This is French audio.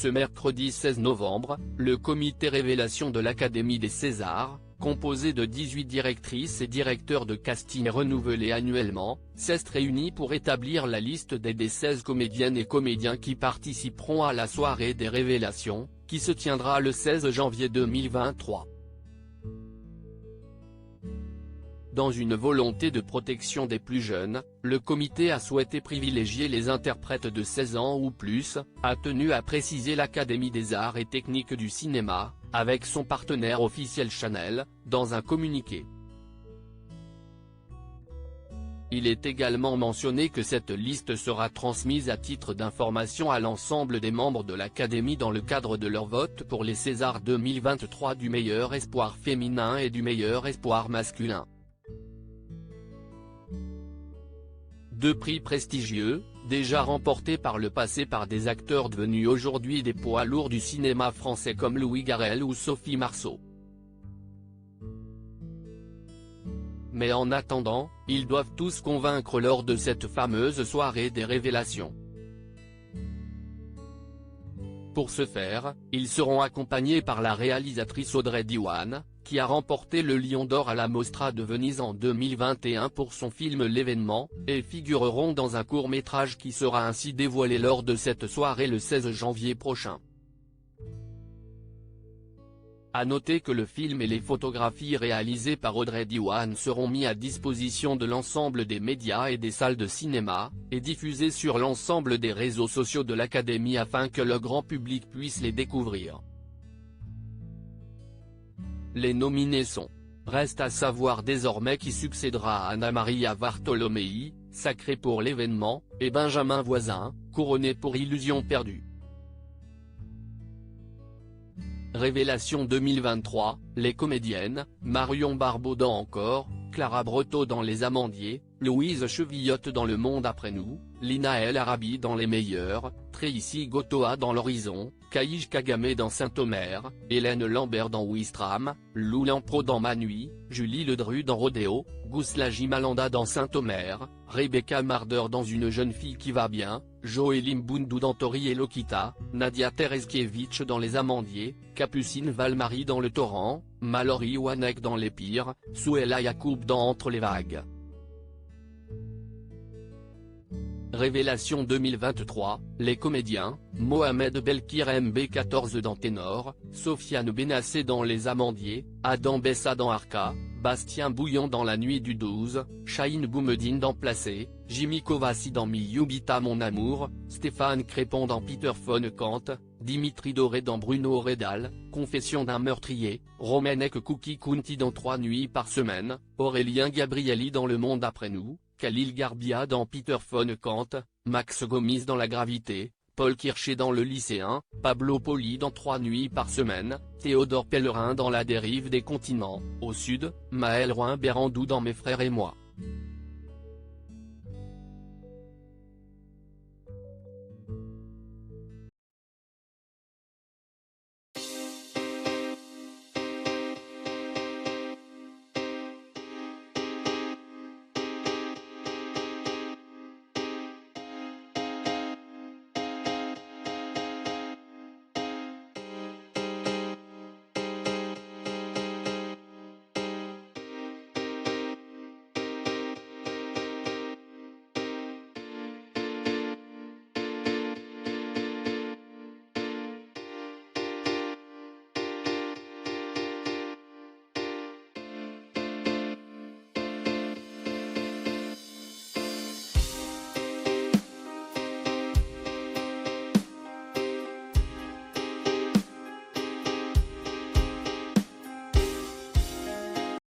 Ce mercredi 16 novembre, le comité révélation de l'Académie des Césars, composé de 18 directrices et directeurs de casting renouvelés annuellement, s'est réuni pour établir la liste des 16 comédiennes et comédiens qui participeront à la soirée des révélations, qui se tiendra le 16 janvier 2023. Dans une volonté de protection des plus jeunes, le comité a souhaité privilégier les interprètes de 16 ans ou plus, a tenu à préciser l'Académie des arts et techniques du cinéma, avec son partenaire officiel Chanel, dans un communiqué. Il est également mentionné que cette liste sera transmise à titre d'information à l'ensemble des membres de l'Académie dans le cadre de leur vote pour les Césars 2023 du meilleur espoir féminin et du meilleur espoir masculin. Deux prix prestigieux, déjà remportés par le passé par des acteurs devenus aujourd'hui des poids lourds du cinéma français comme Louis Garrel ou Sophie Marceau. Mais en attendant, ils doivent tous convaincre lors de cette fameuse soirée des révélations. Pour ce faire, ils seront accompagnés par la réalisatrice Audrey Diwan, qui a remporté le Lion d'Or à la Mostra de Venise en 2021 pour son film L'événement, et figureront dans un court-métrage qui sera ainsi dévoilé lors de cette soirée le 16 janvier prochain. À noter que le film et les photographies réalisées par Audrey Diwan seront mis à disposition de l'ensemble des médias et des salles de cinéma, et diffusés sur l'ensemble des réseaux sociaux de l'Académie afin que le grand public puisse les découvrir. Les nominés sont. Reste à savoir désormais qui succédera à Anna Maria Bartolomei, sacrée pour L'événement, et Benjamin Voisin, couronné pour Illusion perdue. Révélation 2023, les comédiennes, Marion Barbeau dans Encore, Clara Breteau dans Les Amandiers, Louise Chevillotte dans Le Monde après nous, Lina El Arabi dans Les Meilleurs, Tracy Gotoa dans L'Horizon, Kaïj Kagame dans Saint-Omer, Hélène Lambert dans Ouistreham, Lou Lampro dans Ma Nuit, Julie Ledru dans Rodéo, Gouslaji Malanda dans Saint-Omer, Rebecca Marder dans Une jeune fille qui va bien, Joëlim Boundou dans Tori et Lokita, Nadia Terezkiewicz dans Les Amandiers, Capucine Valmarie dans Le Torrent, Mallory Wanek dans Les Pires, Souela Yacoub dans Entre les vagues. Révélation 2023, les comédiens, Mohamed Belkir MB14 dans Ténor, Sofiane Benassé dans Les Amandiers, Adam Bessa dans Arca, Bastien Bouillon dans La Nuit du 12, Chahine Boumedine dans Placé, Jimmy Kovassi dans Miyubita Mon Amour, Stéphane Crépon dans Peter von Kant, Dimitri Doré dans Bruno Redal, Confession d'un meurtrier, Romanek Kouki Kunti dans 3 nuits par semaine, Aurélien Gabrielli dans Le Monde après nous, Khalil Garbia dans Peter von Kant, Max Gomis dans La Gravité, Paul Kircher dans Le Lycéen, Pablo Poli dans 3 nuits par semaine, Théodore Pellerin dans La Dérive des continents, au sud, Maël Roin-Bérandou dans Mes frères et moi.